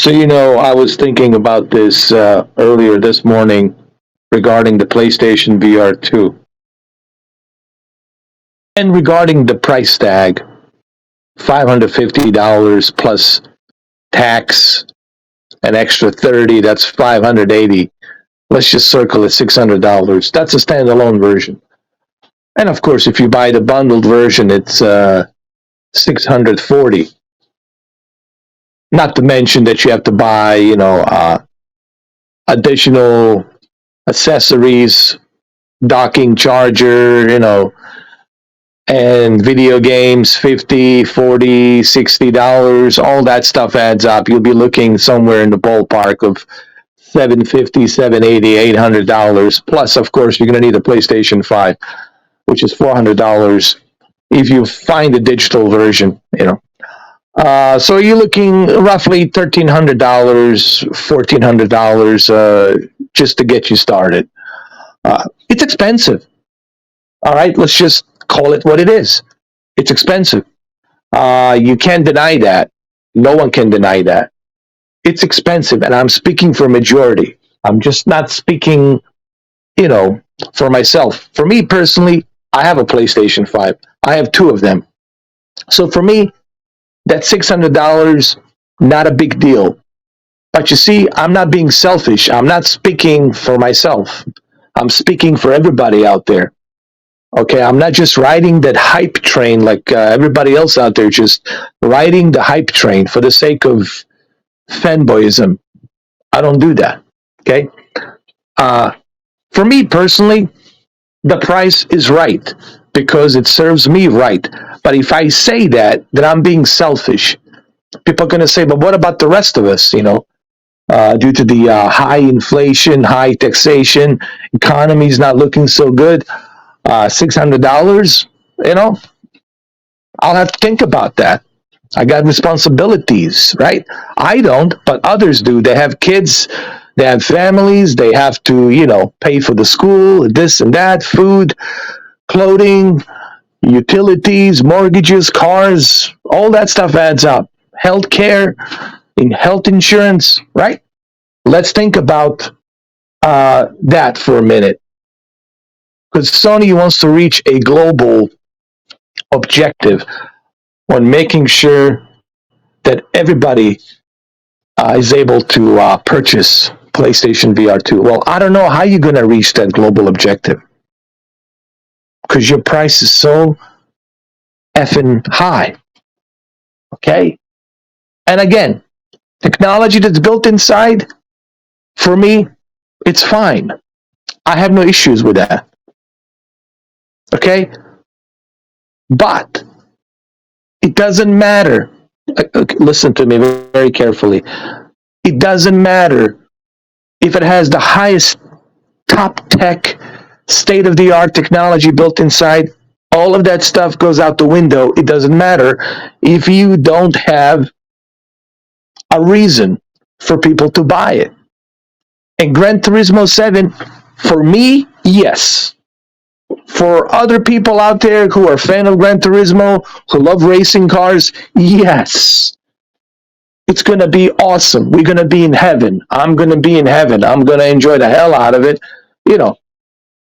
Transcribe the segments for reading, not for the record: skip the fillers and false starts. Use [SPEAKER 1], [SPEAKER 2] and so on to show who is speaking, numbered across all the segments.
[SPEAKER 1] So, I was thinking about this earlier this morning regarding the PlayStation VR 2 and regarding the price tag, $550 plus tax, an extra 30, that's 580. Let's just circle it $600. That's a standalone version. And of course, if you buy the bundled version, it's 640. Not to mention that you have to buy, additional accessories, docking charger, and video games, $50, $40, $60, all that stuff adds up. You'll be looking somewhere in the ballpark of $750, $780, $800. Plus, of course, you're going to need a PlayStation 5, which is $400 if you find the digital version, So you're looking roughly $1,300, $1,400 just to get you started. It's expensive. All right, let's just call it what it is. It's expensive. You can't deny that. No one can deny that. It's expensive, and I'm speaking for majority. I'm just not speaking, for myself. For me personally, I have a PlayStation 5. I have two of them. So for me, that $600, not a big deal. But you see, I'm not being selfish. I'm not speaking for myself. I'm speaking for everybody out there. Okay, I'm not just riding that hype train like everybody else out there, just riding the hype train for the sake of fanboyism. I don't do that. Okay? For me personally, the price is right because it serves me right. But if I say that, then I'm being selfish. People are going to say, but what about the rest of us, due to the high inflation, high taxation, economy's not looking so good, $600, I'll have to think about that. I got responsibilities, right? I don't, but others do. They have kids, they have families, they have to, pay for the school, this and that, food, clothing, utilities, mortgages, cars, all that stuff adds up. Healthcare, health insurance, right? Let's think about that for a minute. Because Sony wants to reach a global objective on making sure that everybody is able to purchase PlayStation VR 2. Well, I don't know how you're going to reach that global objective. Because your price is so effing high. Okay? And again, technology that's built inside, for me, it's fine. I have no issues with that. Okay? But it doesn't matter. Listen to me very carefully. It doesn't matter if it has the highest top tech, state-of-the-art technology built inside. All of that stuff goes out the window. It doesn't matter if you don't have a reason for people to buy it. And Gran Turismo 7, for me, yes. For other people out there who are fan of Gran Turismo, who love racing cars, yes. It's going to be awesome. We're going to be in heaven. I'm going to be in heaven. I'm going to enjoy the hell out of it,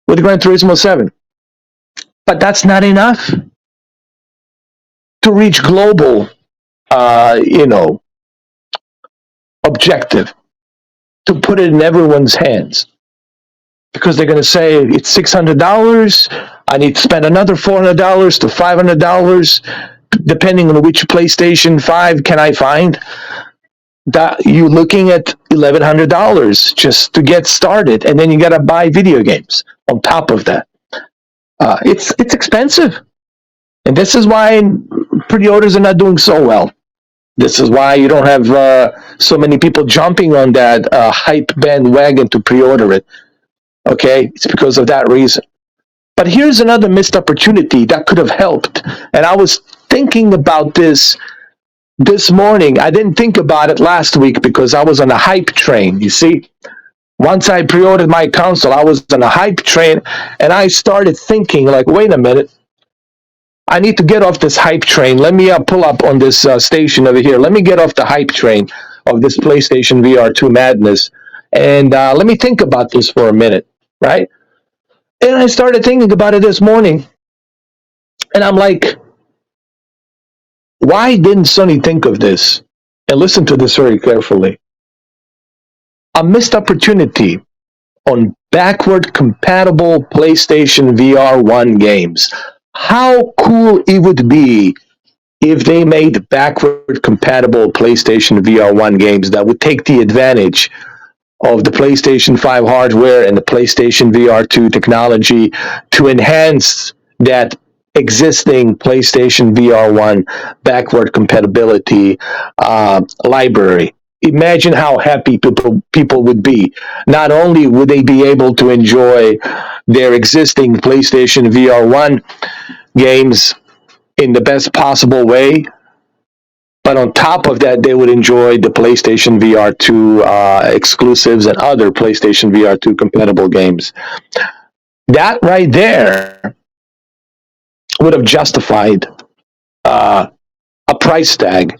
[SPEAKER 1] with Gran Turismo 7. But that's not enough to reach global, objective, to put it in everyone's hands. Because they're going to say, it's $600, I need to spend another $400 to $500, depending on which PlayStation 5 can I find. That you're looking at $1,100 just to get started, and then you got to buy video games on top of that. It's expensive, and this is why pre-orders are not doing so well. This is why you don't have so many people jumping on that hype bandwagon to pre-order it. Okay, it's because of that reason. But here's another missed opportunity that could have helped, and I was thinking about this morning. I didn't think about it last week because I was on a hype train, you see. Once I pre-ordered my console, I was on a hype train, and I started thinking, like, wait a minute, I need to get off this hype train. Let me pull up on this station over here. Let me get off the hype train. of this PlayStation VR 2 madness. And let me think about this for a minute, right? And I started thinking about it this morning, and I'm like, why didn't Sony think of this? And listen to this very carefully. A missed opportunity on backward compatible PlayStation VR 1 games. How cool it would be if they made backward compatible PlayStation VR 1 games that would take the advantage of the PlayStation 5 hardware and the PlayStation VR 2 technology to enhance that existing PlayStation VR 1 backward compatibility library. Imagine how happy people would be. Not only would they be able to enjoy their existing PlayStation VR 1 games in the best possible way, but on top of that, they would enjoy the PlayStation VR 2 exclusives and other PlayStation VR 2 compatible games. That right there would have justified a price tag.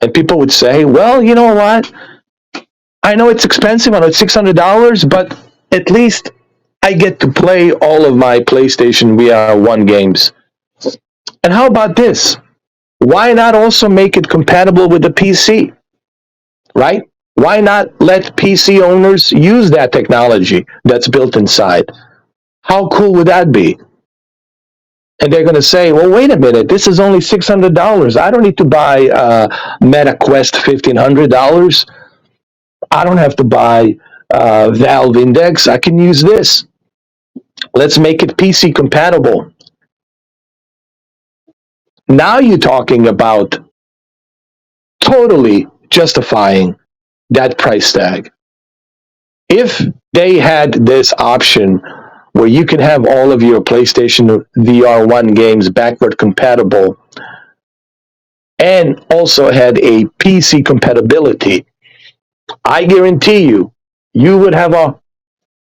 [SPEAKER 1] And people would say, well, you know what? I know it's expensive. I know it's $600, but at least I get to play all of my PlayStation VR 1 games. And how about this? Why not also make it compatible with the PC? Right? Why not let PC owners use that technology that's built inside? How cool would that be? And they're going to say, well, wait a minute, this is only $600. I don't need to buy Meta Quest $1,500. I don't have to buy Valve Index. I can use this. Let's make it PC compatible. Now you're talking about totally justifying that price tag. If they had this option where you can have all of your PlayStation VR 1 games backward compatible and also had a PC compatibility, I guarantee you, you would have a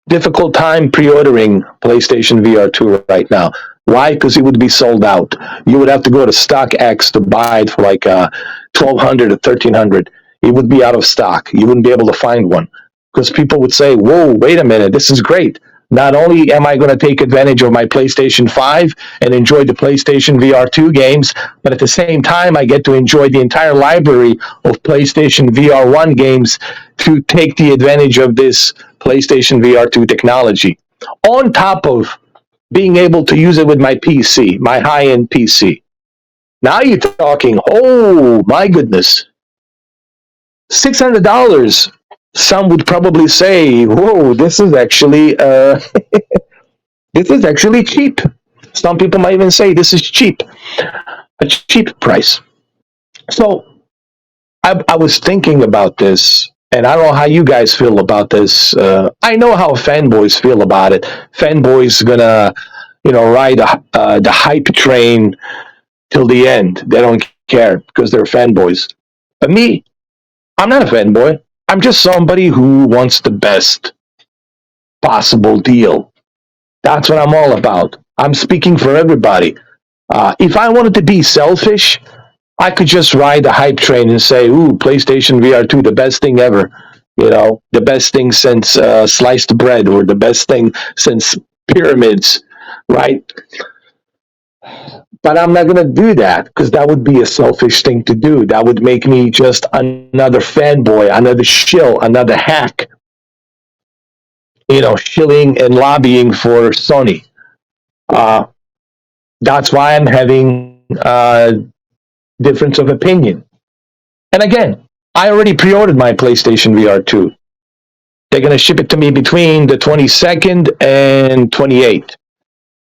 [SPEAKER 1] difficult time pre-ordering PlayStation VR 2 right now. Why? Because it would be sold out. You would have to go to StockX to buy it for like $1,200 or $1,300. It would be out of stock. You wouldn't be able to find one because people would say, whoa, wait a minute, this is great. Not only am I going to take advantage of my PlayStation 5 and enjoy the PlayStation VR 2 games, but at the same time, I get to enjoy the entire library of PlayStation VR 1 games to take the advantage of this PlayStation VR 2 technology. On top of being able to use it with my PC, my high-end PC. Now you're talking, oh my goodness, $600. Some would probably say, whoa, this is actually this is actually cheap. Some people might even say this is cheap, a cheap price. So I was thinking about this, and I don't know how you guys feel about this. I know how fanboys feel about it. Fanboys gonna, ride the hype train till the end. They don't care because they're fanboys. But me, I'm not a fanboy. I'm just somebody who wants the best possible deal. That's what I'm all about. I'm speaking for everybody. If I wanted to be selfish, I could just ride the hype train and say, ooh, PlayStation VR 2, the best thing ever. The best thing since sliced bread, or the best thing since pyramids, right? But I'm not going to do that because that would be a selfish thing to do. That would make me just another fanboy, another shill, another hack, shilling and lobbying for Sony. That's why I'm having difference of opinion. And again, I already pre-ordered my PlayStation VR 2. They're going to ship it to me between the 22nd and 28th.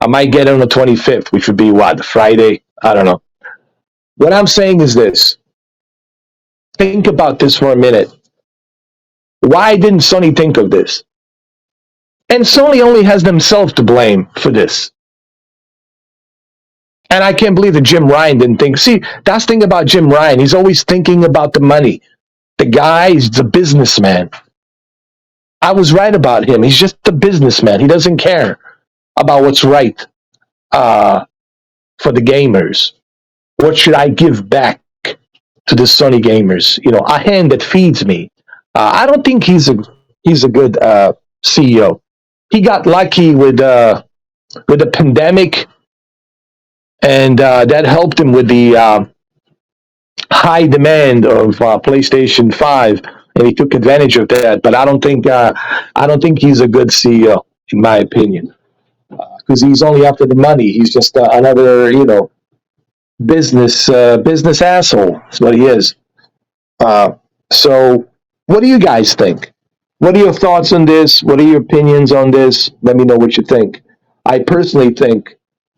[SPEAKER 1] I might get it on the 25th, which would be what, Friday? I don't know. What I'm saying is this. Think about this for a minute. Why didn't Sony think of this? And Sony only has themselves to blame for this. And I can't believe that Jim Ryan didn't think. See, that's the thing about Jim Ryan. He's always thinking about the money. The guy is the businessman. I was right about him. He's just a businessman. He doesn't care about what's right for the gamers. What should I give back to the Sony gamers. You know, a hand that feeds me. I don't think he's a good CEO. He got lucky with the pandemic, and that helped him with the high demand of PlayStation 5, and he took advantage of that. But I don't think he's a good CEO, in my opinion, because he's only after the money. He's just another, you know, business asshole. That's what he is. Uh, so, what do you guys think? What are your thoughts on this? What are your opinions on this? Let me know what you think. I personally think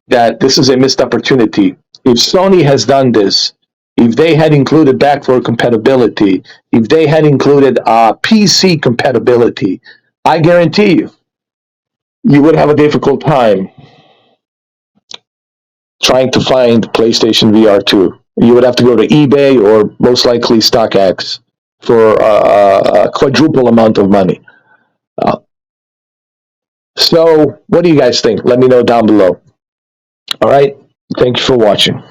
[SPEAKER 1] that this is a missed opportunity. If Sony has done this, if they had included backward compatibility, if they had included PC compatibility, I guarantee you would have a difficult time trying to find PlayStation VR 2. You would have to go to eBay or most likely StockX for a quadruple amount of money. Uh, so, what do you guys think? Let me know down below. All right. Thank you for watching.